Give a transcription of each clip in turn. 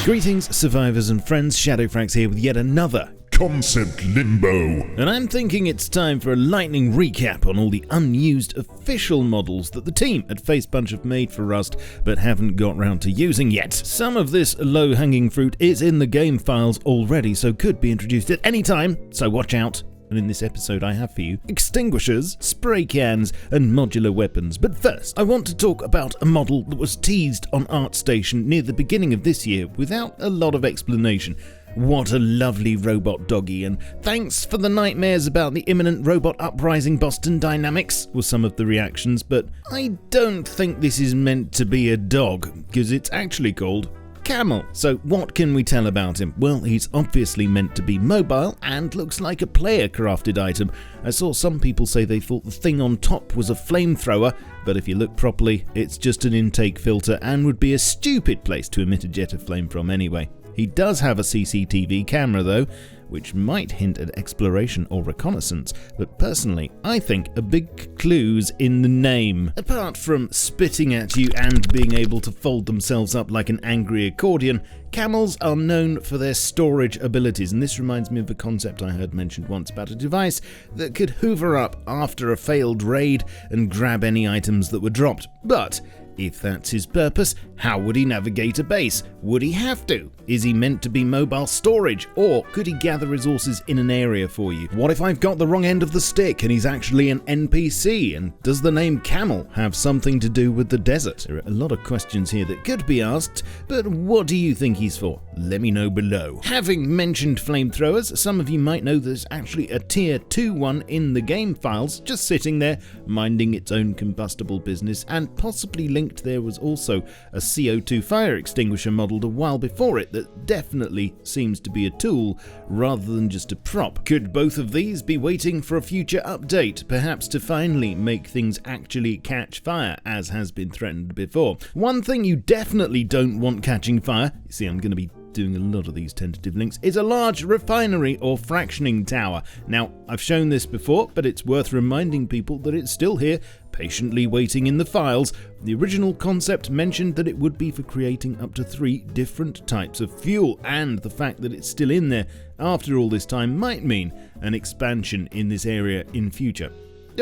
Greetings, survivors and friends, SHADOWFRAX here with yet another Concept Limbo. And I'm thinking it's time for a lightning recap on all the unused official models that the team at FaceBunch have made for Rust but haven't got round to using yet. Some of this low-hanging fruit is in the game files already, so could be introduced at any time, so watch out. And in this episode I have for you extinguishers, spray cans and modular weapons. But first, I want to talk about a model that was teased on ArtStation near the beginning of this year without a lot of explanation. What a lovely robot doggy, and thanks for the nightmares about the imminent robot uprising Boston Dynamics were some of the reactions, but I don't think this is meant to be a dog, because it's actually called Caml. So what can we tell about him? Well, he's obviously meant to be mobile and looks like a player crafted item. I saw some people say they thought the thing on top was a flamethrower, but if you look properly, it's just an intake filter and would be a stupid place to emit a jet of flame from anyway. He does have a CCTV camera though, which might hint at exploration or reconnaissance, but personally, I think a big clue's in the name. Apart from spitting at you and being able to fold themselves up like an angry accordion, camels are known for their storage abilities, and this reminds me of a concept I heard mentioned once about a device that could hoover up after a failed raid and grab any items that were dropped. But if that's his purpose, how would he navigate a base? Would he have to? Is he meant to be mobile storage? Or could he gather resources in an area for you? What if I've got the wrong end of the stick and he's actually an NPC? And does the name Camel have something to do with the desert? There are a lot of questions here that could be asked, but what do you think he's for? Let me know below. Having mentioned flamethrowers, some of you might know there's actually a tier 2 one in the game files, just sitting there, minding its own combustible business, and possibly linked there was also a CO2 fire extinguisher modeled a while before it that definitely seems to be a tool rather than just a prop. Could both of these be waiting for a future update, perhaps to finally make things actually catch fire, as has been threatened before? One thing you definitely don't want catching fire, you see I'm going to be doing a lot of these tentative links, is a large refinery or fractioning tower. Now, I've shown this before, but it's worth reminding people that it's still here, patiently waiting in the files. The original concept mentioned that it would be for creating up to 3 different types of fuel, and the fact that it's still in there after all this time might mean an expansion in this area in future.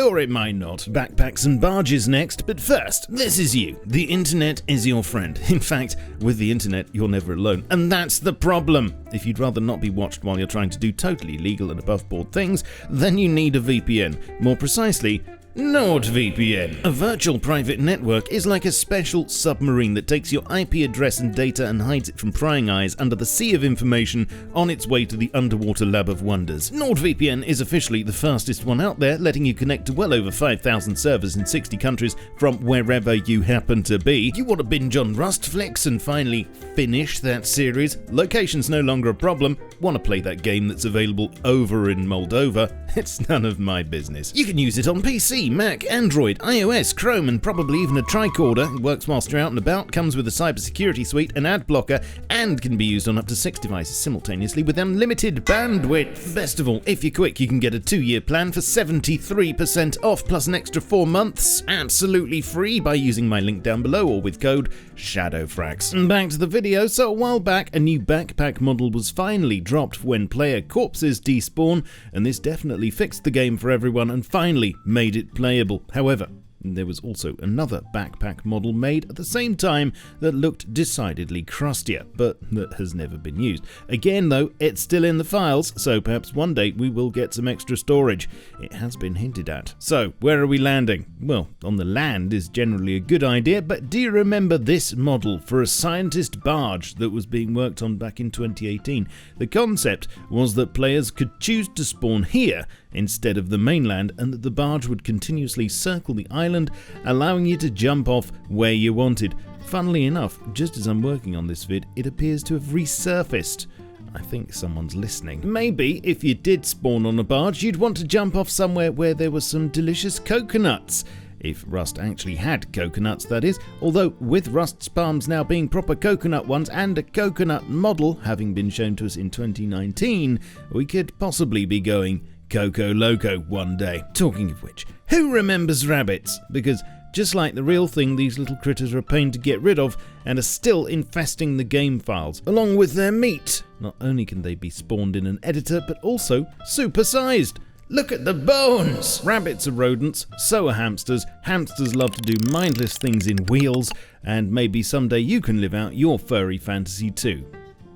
Or it might not. Backpacks and barges next, but first, this is you. The internet is your friend. In fact, with the internet, you're never alone. And that's the problem. If you'd rather not be watched while you're trying to do totally legal and above board things, then you need a VPN. More precisely, NordVPN. A virtual private network is like a special submarine that takes your IP address and data and hides it from prying eyes under the sea of information on its way to the underwater lab of wonders. NordVPN is officially the fastest one out there, letting you connect to well over 5,000 servers in 60 countries from wherever you happen to be. You want to binge on Rust flicks and finally finish that series? Location's no longer a problem. Want to play that game that's available over in Moldova? It's none of my business. You can use it on PC, Mac, Android, iOS, Chrome, and probably even a tricorder. It works whilst you're out and about, comes with a cybersecurity suite, an ad blocker, and can be used on up to 6 devices simultaneously with unlimited bandwidth. Best of all, if you're quick, you can get a 2-year plan for 73% off plus an extra 4 months, absolutely free, by using my link down below or with code SHADOWFRAX. And back to the video. So a while back, a new backpack model was finally dropped when player corpses despawn, and this definitely fixed the game for everyone and finally made it playable. However, there was also another backpack model made at the same time that looked decidedly crustier, but that has never been used. Again though, it's still in the files, so perhaps one day we will get some extra storage. It has been hinted at. So, where are we landing? Well, on the land is generally a good idea, but do you remember this model for a scientist barge that was being worked on back in 2018? The concept was that players could choose to spawn here instead of the mainland, and that the barge would continuously circle the island, allowing you to jump off where you wanted. Funnily enough, just as I'm working on this vid, it appears to have resurfaced. I think someone's listening. Maybe if you did spawn on a barge, you'd want to jump off somewhere where there were some delicious coconuts. If Rust actually had coconuts, that is, although with Rust's palms now being proper coconut ones and a coconut model having been shown to us in 2019, we could possibly be going Coco Loco one day. Talking of which, who remembers rabbits? Because Just like the real thing, these little critters are a pain to get rid of and are still infesting the game files, along with their meat. Not only can they be spawned in an editor, but also supersized. Look at the bones! Rabbits are rodents, so are hamsters. Hamsters love to do mindless things in wheels, and maybe someday you can live out your furry fantasy too.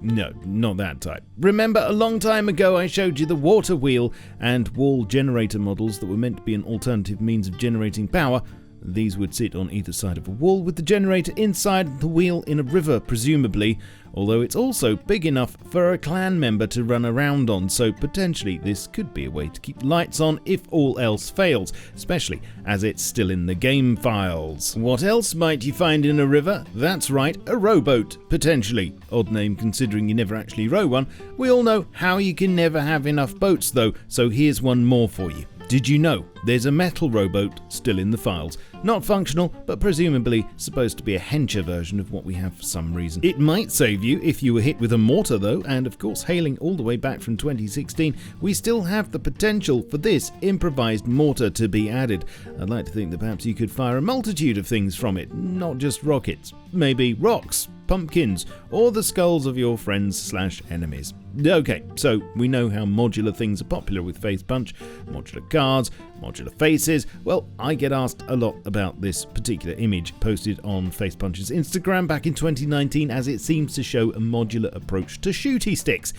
No, not that type. Remember a long time ago I showed you the water wheel and wall generator models that were meant to be an alternative means of generating power? These would sit on either side of a wall with the generator inside the wheel in a river, presumably, although it's also big enough for a clan member to run around on, so potentially this could be a way to keep lights on if all else fails, especially as it's still in the game files. What else might you find in a river? That's right, a rowboat, potentially. Odd name considering you never actually row one. We all know how you can never have enough boats though, so here's one more for you. Did you know there's a metal rowboat still in the files? Not functional, but presumably supposed to be a hencher version of what we have for some reason. It might save you if you were hit with a mortar though, and of course hailing all the way back from 2016, we still have the potential for this improvised mortar to be added. I'd like to think that perhaps you could fire a multitude of things from it, not just rockets. Maybe rocks, pumpkins, or the skulls of your friends/enemies. Okay, so we know how modular things are popular with Face Punch, modular cards, modular faces. Well, I get asked a lot about this particular image posted on Face Punch's Instagram back in 2019 as it seems to show a modular approach to shooty sticks.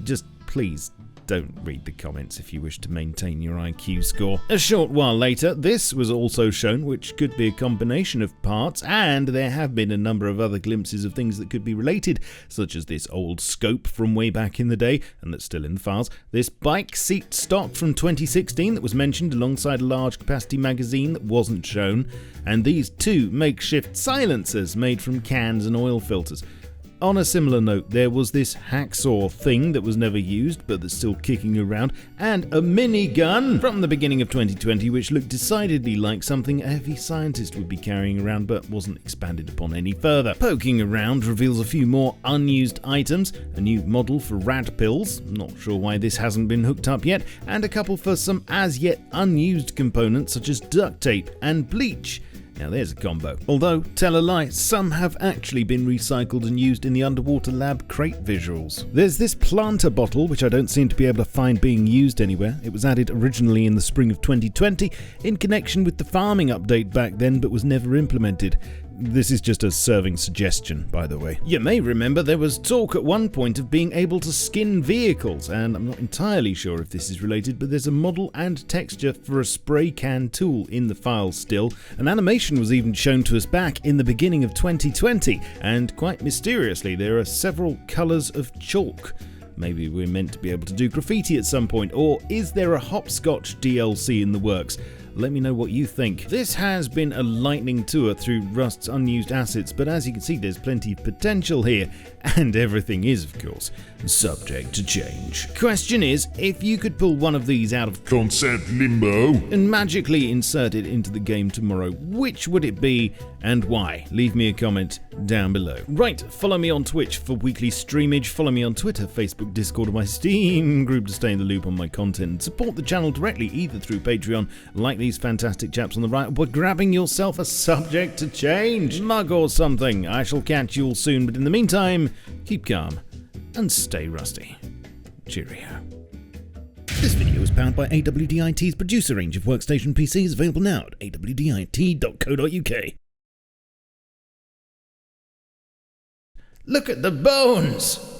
Just please don't read the comments if you wish to maintain your IQ score. A short while later, this was also shown, which could be a combination of parts, and there have been a number of other glimpses of things that could be related, such as this old scope from way back in the day, and that's still in the files, this bike seat stock from 2016 that was mentioned alongside a large capacity magazine that wasn't shown, and these two makeshift silencers made from cans and oil filters. On a similar note, there was this hacksaw thing that was never used but that's still kicking around, and a minigun from the beginning of 2020 which looked decidedly like something a heavy scientist would be carrying around but wasn't expanded upon any further. Poking around reveals a few more unused items, a new model for rad pills, not sure why this hasn't been hooked up yet, and a couple for some as yet unused components such as duct tape and bleach. Now there's a combo. Although, tell a lie, some have actually been recycled and used in the underwater lab crate visuals. There's this planter bottle, which I don't seem to be able to find being used anywhere. It was added originally in the spring of 2020 in connection with the farming update back then, but was never implemented. This is just a serving suggestion, by the way. You may remember there was talk at one point of being able to skin vehicles, and I'm not entirely sure if this is related, but there's a model and texture for a Spraycan tool in the file still. An animation was even shown to us back in the beginning of 2020, and quite mysteriously there are several colours of chalk. Maybe we're meant to be able to do graffiti at some point, or is there a hopscotch DLC in the works? Let me know what you think. This has been a lightning tour through Rust's unused assets, but as you can see there's plenty of potential here, and everything is, of course, subject to change. Question is, if you could pull one of these out of Concept Limbo and magically insert it into the game tomorrow, which would it be and why? Leave me a comment down below. Right, follow me on Twitch for weekly streamage, follow me on Twitter, Facebook, Discord, or my Steam group to stay in the loop on my content, and support the channel directly either through Patreon, like these fantastic chaps on the right, or grabbing yourself a subject to change mug or something. I shall catch you all soon, but in the meantime, keep calm and stay rusty. Cheerio. This video is powered by AWDIT's producer range of workstation PCs, available now at awdit.co.uk. Look at the bones!